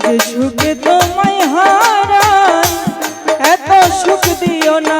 যে সুখে তোমায় হারাই এত সুখ দিও না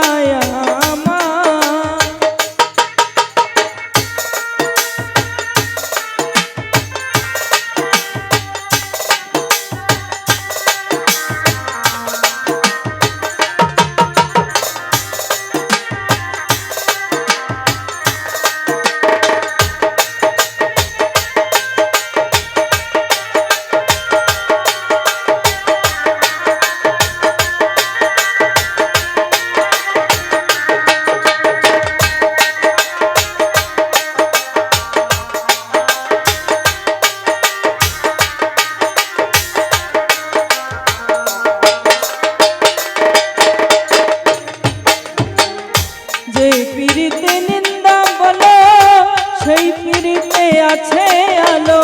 যে পিরিতে নিন্দা বলো সেই পিরিতে আছে আলো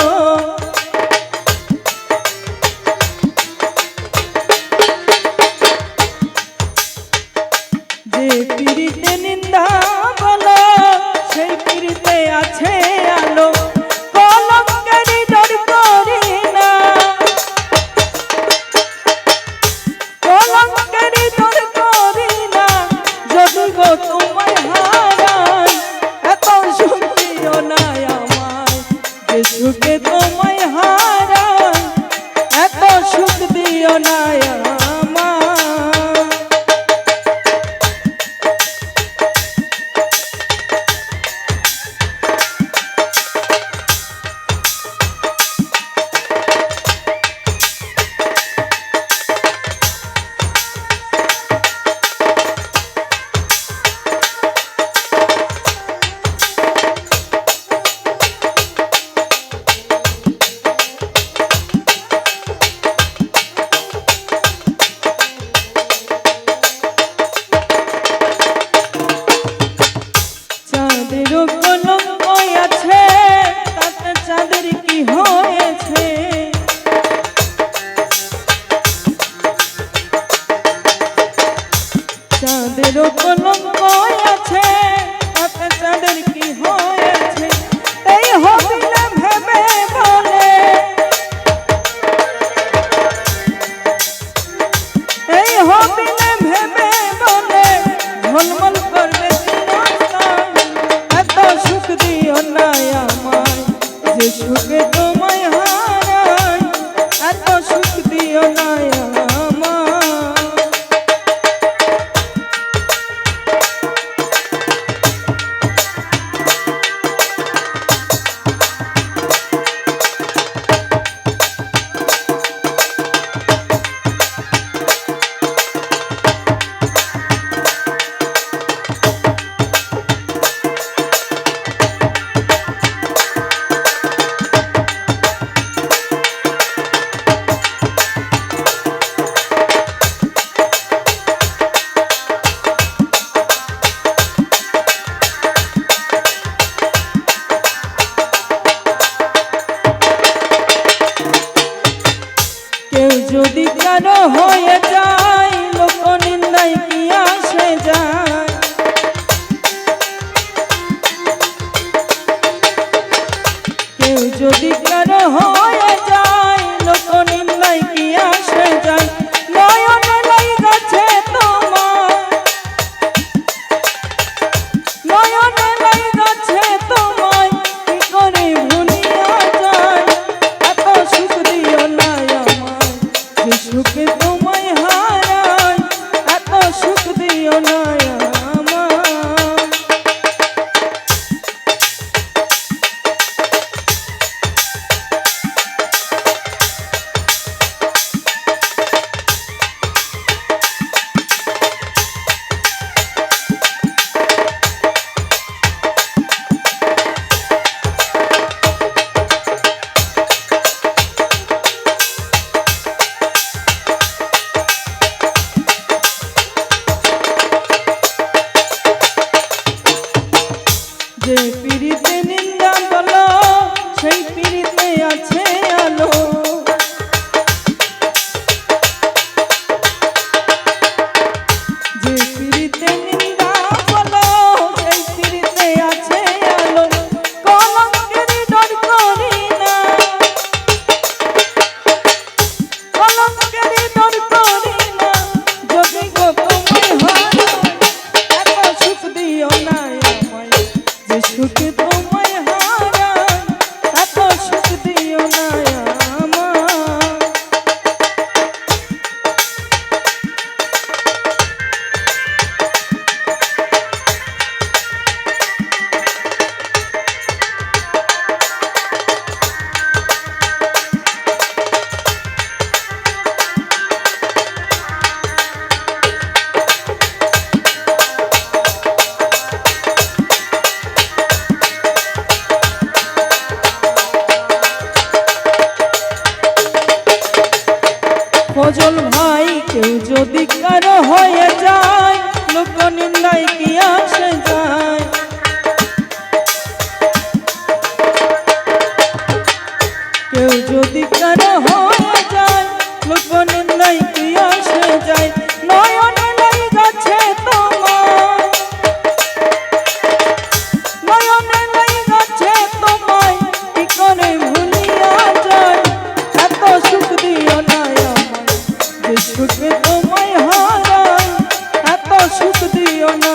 যে পিরিতে নিন্দা বলো সেই পিরিতে আছে আলো কলঙ্কেরই ডর করি না কলঙ্কেরই ডর করি না যদি গো তোমায় হারাই এত সুখ দিও না আমায় যে সুখে তোমায় হারাই এত সুখ দিও না চাঁদের কলঙ্ক আছে তাতে চাঁদের কি হয়েছে এই হবিলে ভেবে বলে এই হবিলে ভেবে বলে ঝলমল করবে এত সুখ দিও না আমায় যে সুখে তোমায় হারাই এত সুখ দিও না যদি কারো হয়ে যায় লোক নিন্দায় কি আসে যায় কেউ যদি কারো হয়ে যায় লোক নিন্দায় কি আসে যায় নয়নে লাইগাছে তোমার নয়নে লাইগাছে তোমায় কি করে ভুলিয়া যায় এত সুখ দিও না সুখে তোমায় হারাই এত সুখ দিও না আমায় ফজল ভাই কেউ যদি কারো হয়ে যায় লোক নিন্দায় কি আসে যায়। কেউ যদি কারো হয়ে যায় লোক নিন্দায় কি আসে যায়। নয়নে লাই যাচ্ছে তোমায়, নয়নে লাই যাচ্ছে তোমায় কি করে ভুলিয়া যায়। এত সুখ দিও না আমায় যে সুখে তোমায় হারাই, এত সুখ দিও না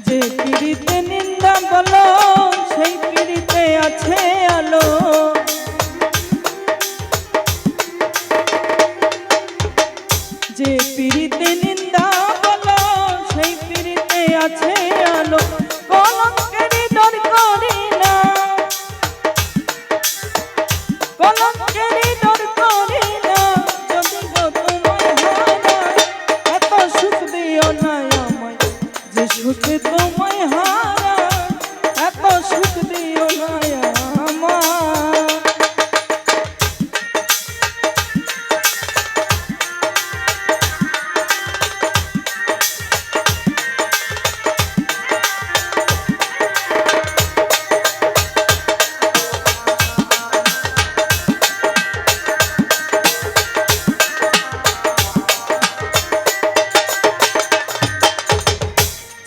যে পিড়িতে নিন্দা বলো সেই পিড়িতে আছে আলো। যে পিড়িতে নিন্দা বলো সেই পিড়িতে আছে আলো। কলঙ্কেরই ডর করি না, কলঙ্কেরই ডর করি না যদি গো তোমায় হারাই। এত সুখ দিও না আমায় যে সুখে তোমায় হারাই, এত সুখ দিও না আমায়।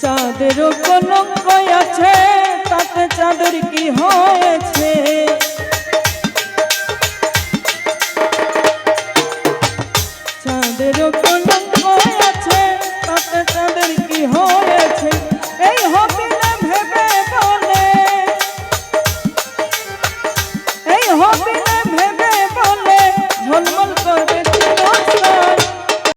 চাঁদেরও কলঙ্ক আছে তাতে চাঁদের কি হয়েছে। চাঁদেরও কলঙ্ক আছে তাতে চাঁদের কি হয়েছে।